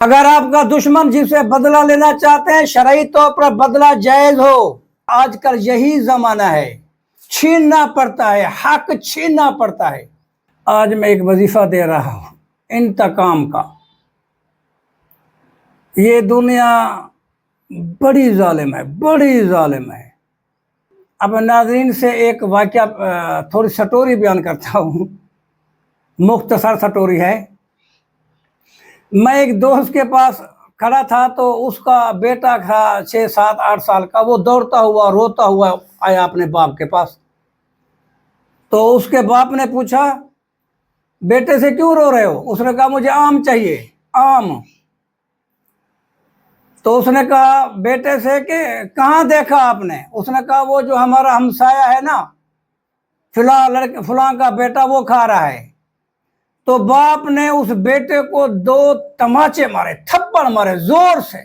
اگر آپ کا دشمن جس سے بدلہ لینا چاہتے ہیں شرعی طور پر بدلہ جائز ہو. آج کل یہی زمانہ ہے، چھیننا پڑتا ہے، حق چھیننا پڑتا ہے. آج میں ایک وظیفہ دے رہا ہوں انتقام کا. یہ دنیا بڑی ظالم ہے، بڑی ظالم ہے. اب ناظرین سے ایک واقعہ تھوڑی سٹوری بیان کرتا ہوں، مختصر سٹوری ہے. میں ایک دوست کے پاس کھڑا تھا تو اس کا بیٹا تھا 6 7 8 سال کا. وہ دوڑتا ہوا روتا ہوا آیا اپنے باپ کے پاس. تو اس کے باپ نے پوچھا بیٹے سے کیوں رو رہے ہو؟ اس نے کہا مجھے آم چاہیے، آم. تو اس نے کہا بیٹے سے کہ کہاں دیکھا آپ نے؟ اس نے کہا وہ جو ہمارا ہمسایہ ہے نا فلاں کا بیٹا وہ کھا رہا ہے. تو باپ نے اس بیٹے کو 2 تماچے مارے، تھپڑ مارے زور سے.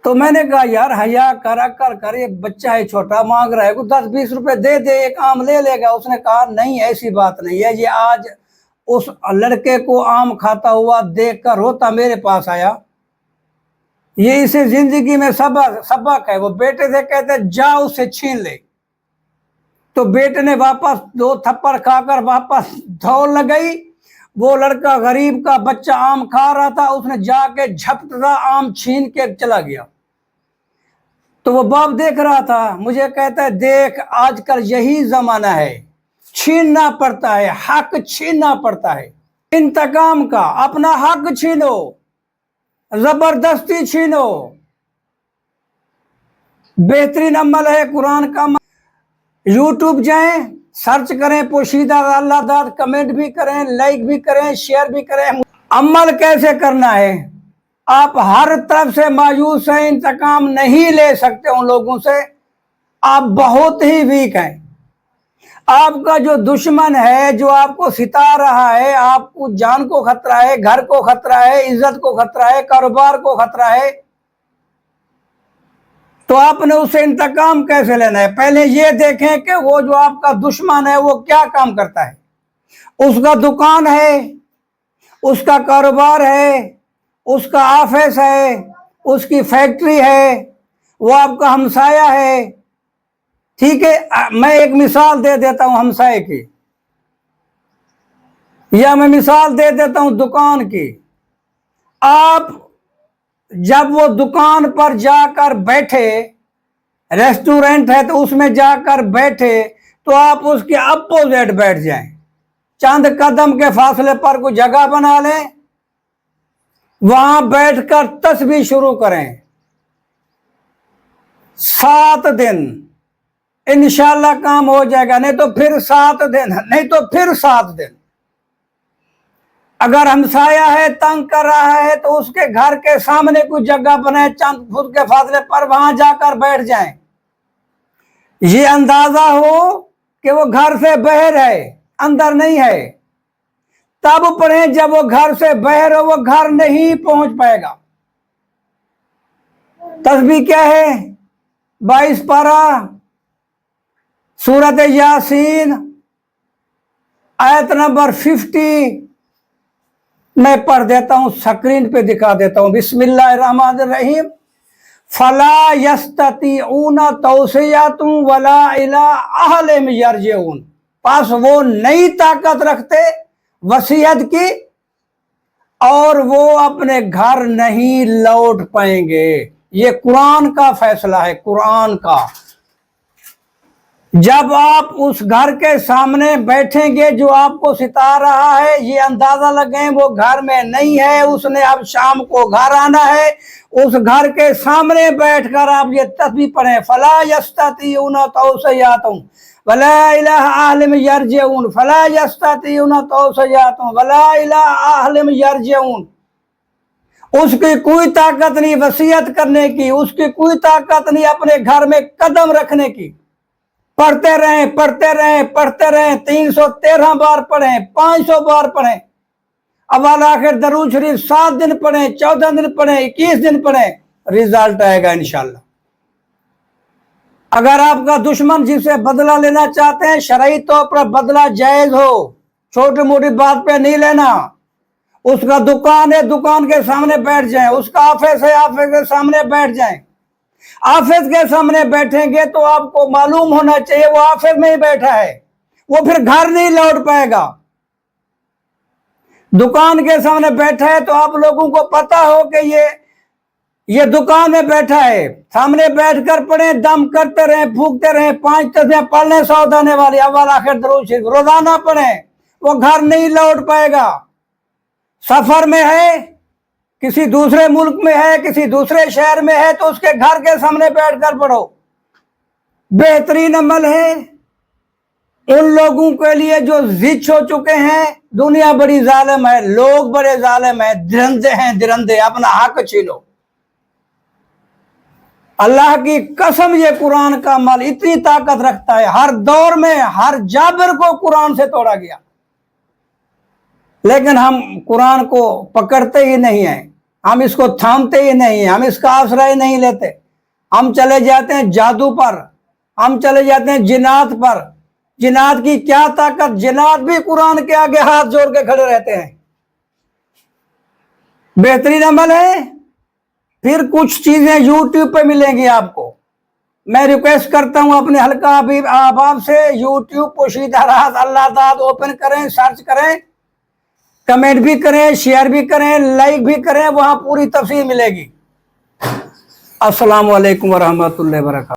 تو میں نے کہا یار حیا کر یہ بچہ ہے چھوٹا، مانگ رہا ہے، 10 20 روپے دے دے، ایک آم لے لے گا. اس نے کہا نہیں ایسی بات نہیں ہے. یہ آج اس لڑکے کو آم کھاتا ہوا دیکھ کر روتا میرے پاس آیا، یہ اسے زندگی میں سبق ہے. وہ بیٹے سے کہتے جا اسے چھین لے. تو بیٹے نے واپس 2 تھپڑ کھا کر واپس دوڑ لگئی. وہ لڑکا غریب کا بچہ آم کھا رہا تھا، اس نے جا کے جھپٹا آم چھین کے چلا گیا. تو وہ باپ دیکھ رہا تھا، مجھے کہتا ہے دیکھ آج کل یہی زمانہ ہے، چھیننا پڑتا ہے، حق چھیننا پڑتا ہے. انتقام کا اپنا حق چھینو، زبردستی چھینو. بہترین عمل ہے قرآن کا. یوٹیوب جائیں، سرچ کریں پوشیدہ اللہ داد، کمنٹ بھی کریں، لائک بھی کریں، شیئر بھی کریں. عمل کیسے کرنا ہے؟ آپ ہر طرف سے مایوس ہیں، انتقام نہیں لے سکتے ان لوگوں سے. آپ بہت ہی ویک ہیں. آپ کا جو دشمن ہے جو آپ کو ستا رہا ہے، آپ کو جان کو خطرہ ہے، گھر کو خطرہ ہے، عزت کو خطرہ ہے، کاروبار کو خطرہ ہے، تو آپ نے اسے انتقام کیسے لینا ہے؟ پہلے یہ دیکھیں کہ وہ جو آپ کا دشمن ہے وہ کیا کام کرتا ہے. اس کا دکان ہے، اس کا کاروبار ہے، اس کا آفس ہے، اس کی فیکٹری ہے، وہ آپ کا ہمسایہ ہے. ٹھیک ہے، میں ایک مثال دے دیتا ہوں ہمسائے کی، یا میں مثال دے دیتا ہوں دکان کی. آپ جب وہ دکان پر جا کر بیٹھے، ریسٹورنٹ ہے تو اس میں جا کر بیٹھے، تو آپ اس کے اپوزٹ بیٹھ جائیں. چند قدم کے فاصلے پر کوئی جگہ بنا لیں، وہاں بیٹھ کر تسبیح شروع کریں. 7 دن انشاءاللہ کام ہو جائے گا. نہیں تو پھر 7 دن، نہیں تو پھر 7 دن. اگر ہمسایہ ہے تنگ کر رہا ہے تو اس کے گھر کے سامنے کوئی جگہ بنائے چند فٹ کے فاصلے پر، وہاں جا کر بیٹھ جائیں. یہ اندازہ ہو کہ وہ گھر سے باہر ہے، اندر نہیں ہے. تب پڑھیں جب وہ گھر سے باہر ہو، وہ گھر نہیں پہنچ پائے گا. تسبیح کیا ہے؟ 22 پارہ سورۃ یاسین آیت نمبر 50 میں پڑھ دیتا ہوں، سکرین پہ دکھا دیتا ہوں. بسم اللہ الرحمن الرحیم. فلا یستطیعون توصیۃ ولا الی اہلہم یرجعون. پس وہ نئی طاقت رکھتے وصیت کی اور وہ اپنے گھر نہیں لوٹ پائیں گے. یہ قرآن کا فیصلہ ہے، قرآن کا. جب آپ اس گھر کے سامنے بیٹھیں گے جو آپ کو ستا رہا ہے، یہ اندازہ لگیں وہ گھر میں نہیں ہے، اس نے اب شام کو گھر آنا ہے. اس گھر کے سامنے بیٹھ کر آپ یہ تسبیح پڑھیں، فلا یستطیعون توصیۃ ولا الی اہلہم یرجعون، فلا یستطیعون توصیۃ ولا الی اہلہم یرجعون. اس کی کوئی طاقت نہیں وصیت کرنے کی، اس کی کوئی طاقت نہیں اپنے گھر میں قدم رکھنے کی. پڑھتے رہیں پڑھتے رہیں پڑھتے رہیں، 313 بار پڑھیں، 500 بار پڑھیں. اول آخر درود شریف 7 دن پڑھیں، 14 دن پڑھیں، 21 دن پڑھیں، رزلٹ آئے گا انشاءاللہ. اگر آپ کا دشمن جس سے بدلہ لینا چاہتے ہیں شرعی طور پر بدلہ جائز ہو، چھوٹی موٹی بات پہ نہیں لینا. اس کا دکان ہے دکان کے سامنے بیٹھ جائیں، اس کا آفس ہے آفس کے سامنے بیٹھ جائیں۔ آفس کے سامنے بیٹھیں گے تو آپ کو معلوم ہونا چاہیے وہ آفس میں ہی بیٹھا ہے، وہ پھر گھر نہیں لوٹ پائے گا۔ دکان کے سامنے بیٹھا ہے تو آپ لوگوں کو پتا ہو کہ یہ دکان میں بیٹھا ہے، سامنے بیٹھ کر پڑھیں، دم کرتے رہیں، پھونکتے رہیں، 5 تسبیحیں پڑھ لیں 100 دانے والی، اول آخر درود شریف روزانہ پڑھیں، وہ گھر نہیں لوٹ پائے گا۔ سفر میں ہے، کسی دوسرے ملک میں ہے، کسی دوسرے شہر میں ہے تو اس کے گھر کے سامنے بیٹھ کر پڑھو۔ بہترین عمل ہے ان لوگوں کے لیے جو زچ ہو چکے ہیں، دنیا بڑی ظالم ہے، لوگ بڑے ظالم ہیں، درندے ہیں درندے، اپنا حق چھینو۔ اللہ کی قسم یہ قرآن کا عمل اتنی طاقت رکھتا ہے، ہر دور میں ہر جابر کو قرآن سے توڑا گیا، لیکن ہم قرآن کو پکڑتے ہی نہیں ہیں، ہم اس کو تھامتے ہی نہیں ہیں، ہم اس کا آسرا ہی نہیں لیتے، ہم چلے جاتے ہیں جادو پر، ہم چلے جاتے ہیں جنات پر۔ جنات کی کیا طاقت، جنات بھی قرآن کے آگے ہاتھ جوڑ کے کھڑے رہتے ہیں۔ بہترین عمل ہے۔ پھر کچھ چیزیں یوٹیوب پہ ملیں گی آپ کو، میں ریکویسٹ کرتا ہوں اپنے حلقہ حبیب احباب سے، یوٹیوب پوشیدہ راز اللہ داد اوپن کریں، سرچ کریں، کمنٹ بھی کریں، شیئر بھی کریں، لائک بھی کریں، وہاں پوری تفصیل ملے گی۔ السلام علیکم ورحمۃ اللہ وبرکاتہ۔